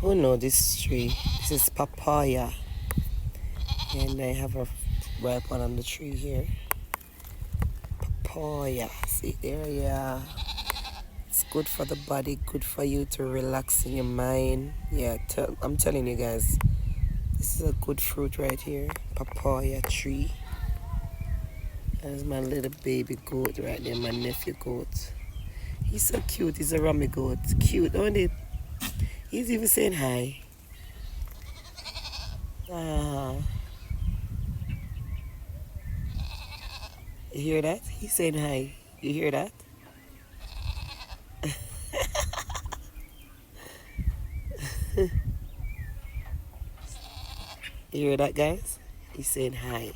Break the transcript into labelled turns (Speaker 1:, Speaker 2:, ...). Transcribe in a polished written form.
Speaker 1: Who know this tree? This is papaya. And I have a ripe one on the tree here. Papaya. See there, yeah. It's good for the body, good for you to relax in your mind. Yeah, I'm telling you guys, this is a good fruit right here. Papaya tree. There's my little baby goat right there, my nephew goat. He's so cute. He's a rummy goat. Cute, don't it? He's even saying hi. Ah, you hear that? He's saying hi. You hear that? You hear that, guys? He's saying hi.